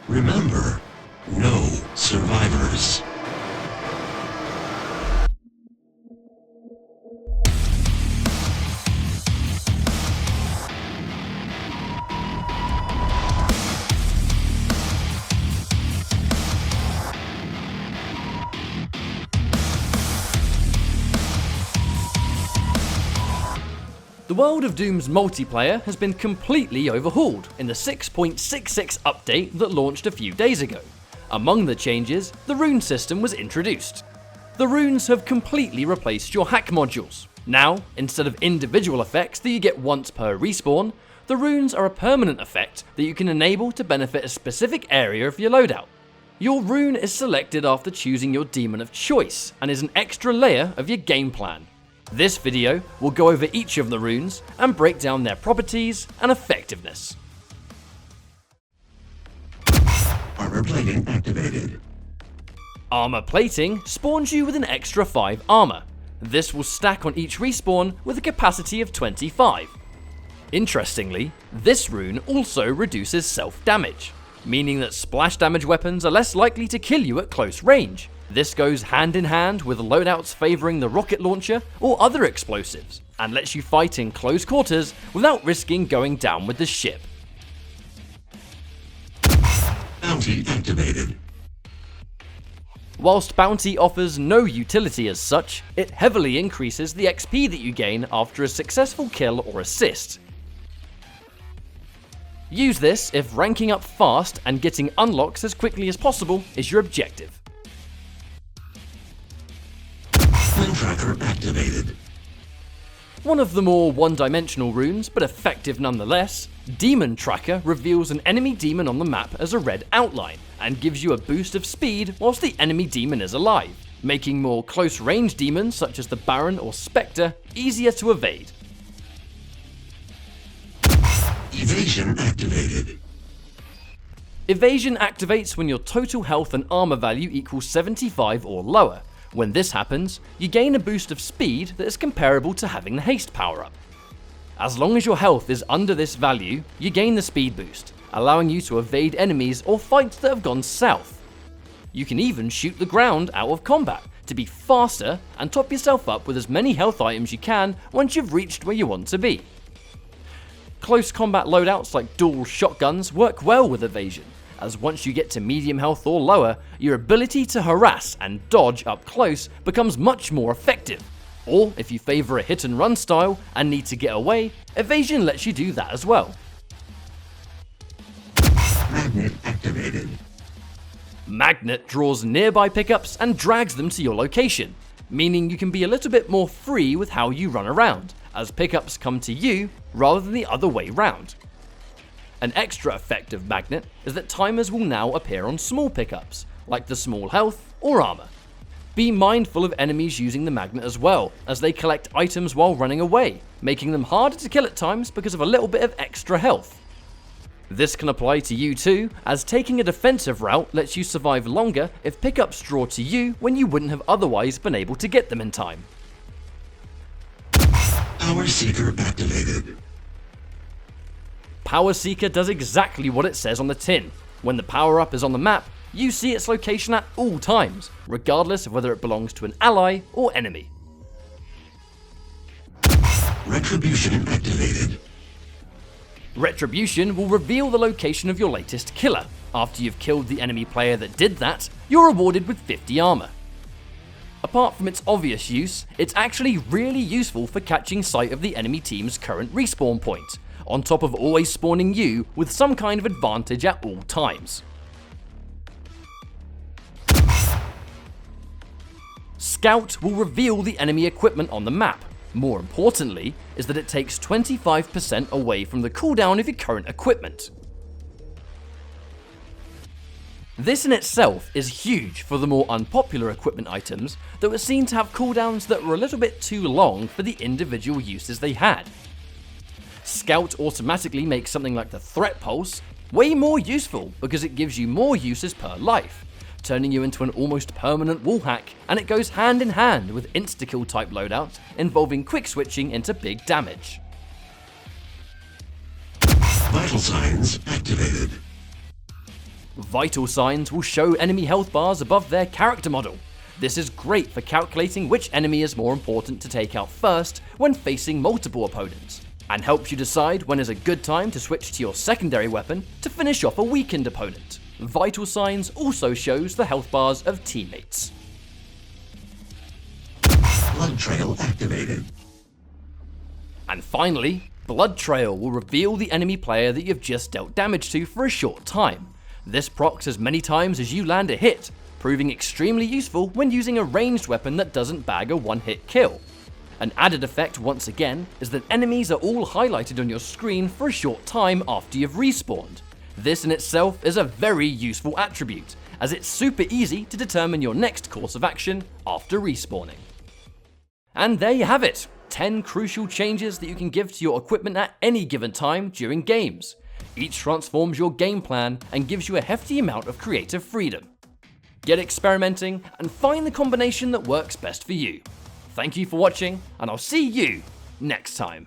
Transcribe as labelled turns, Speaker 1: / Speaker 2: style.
Speaker 1: Remember, no survivors.
Speaker 2: The World of Doom's multiplayer has been completely overhauled in the 6.66 update that launched a few days ago. Among the changes, the Rune system was introduced. The runes have completely replaced your hack modules. Now, instead of individual effects that you get once per respawn, the runes are a permanent effect that you can enable to benefit a specific area of your loadout. Your rune is selected after choosing your demon of choice and is an extra layer of your game plan. This video will go over each of the runes and break down their properties and effectiveness.
Speaker 1: Armor plating activated.
Speaker 2: Armor plating spawns you with an extra 5 armor. This will stack on each respawn with a capacity of 25. Interestingly, this rune also reduces self-damage, meaning that splash damage weapons are less likely to kill you at close range. This goes hand in hand with loadouts favouring the rocket launcher or other explosives, and lets you fight in close quarters without risking going down with the ship.
Speaker 1: Bounty activated.
Speaker 2: Whilst Bounty offers no utility as such, it heavily increases the XP that you gain after a successful kill or assist. Use this if ranking up fast and getting unlocks as quickly as possible is your objective.
Speaker 1: Twin tracker activated.
Speaker 2: One of the more one-dimensional runes, but effective nonetheless, Demon Tracker reveals an enemy demon on the map as a red outline, and gives you a boost of speed whilst the enemy demon is alive, making more close-range demons such as the Baron or Spectre easier to evade.
Speaker 1: Evasion activated.
Speaker 2: Evasion activates when your total health and armor value equals 75 or lower. When this happens, you gain a boost of speed that is comparable to having the haste power up. As long as your health is under this value, you gain the speed boost, allowing you to evade enemies or fights that have gone south. You can even shoot the ground out of combat to be faster and top yourself up with as many health items you can once you've reached where you want to be. Close combat loadouts like dual shotguns work well with evasion, as once you get to medium health or lower, your ability to harass and dodge up close becomes much more effective. Or if you favour a hit and run style and need to get away, evasion lets you do that as well.
Speaker 1: Magnet activated.
Speaker 2: Magnet draws nearby pickups and drags them to your location, meaning you can be a little bit more free with how you run around, as pickups come to you rather than the other way round. An extra effect of Magnet is that timers will now appear on small pickups, like the small health or armor. Be mindful of enemies using the Magnet as well, as they collect items while running away, making them harder to kill at times because of a little bit of extra health. This can apply to you too, as taking a defensive route lets you survive longer if pickups draw to you when you wouldn't have otherwise been able to get them in time.
Speaker 1: Power Seeker activated.
Speaker 2: Power Seeker does exactly what it says on the tin. When the power-up is on the map, you see its location at all times, regardless of whether it belongs to an ally or enemy.
Speaker 1: Retribution activated.
Speaker 2: Retribution will reveal the location of your latest killer. After you've killed the enemy player that did that, you're rewarded with 50 armor. Apart from its obvious use, it's actually really useful for catching sight of the enemy team's current respawn point, on top of always spawning you with some kind of advantage at all times. Scout will reveal the enemy equipment on the map. More importantly, is that it takes 25% away from the cooldown of your current equipment. This in itself is huge for the more unpopular equipment items that were seen to have cooldowns that were a little bit too long for the individual uses they had. Scout automatically makes something like the Threat Pulse way more useful because it gives you more uses per life, turning you into an almost permanent wall hack, and it goes hand in hand with insta-kill type loadouts involving quick switching into big damage.
Speaker 1: Vital signs activated.
Speaker 2: Vital signs will show enemy health bars above their character model. This is great for calculating which enemy is more important to take out first when facing multiple opponents, and helps you decide when is a good time to switch to your secondary weapon to finish off a weakened opponent. Vital signs also shows the health bars of teammates.
Speaker 1: Blood trail activated.
Speaker 2: And finally, Blood Trail will reveal the enemy player that you've just dealt damage to for a short time. This procs as many times as you land a hit, proving extremely useful when using a ranged weapon that doesn't bag a one-hit kill. An added effect once again is that enemies are all highlighted on your screen for a short time after you've respawned. This in itself is a very useful attribute, as it's super easy to determine your next course of action after respawning. And there you have it, 10 crucial changes that you can give to your equipment at any given time during games. Each transforms your game plan and gives you a hefty amount of creative freedom. Get experimenting and find the combination that works best for you. Thank you for watching, and I'll see you next time.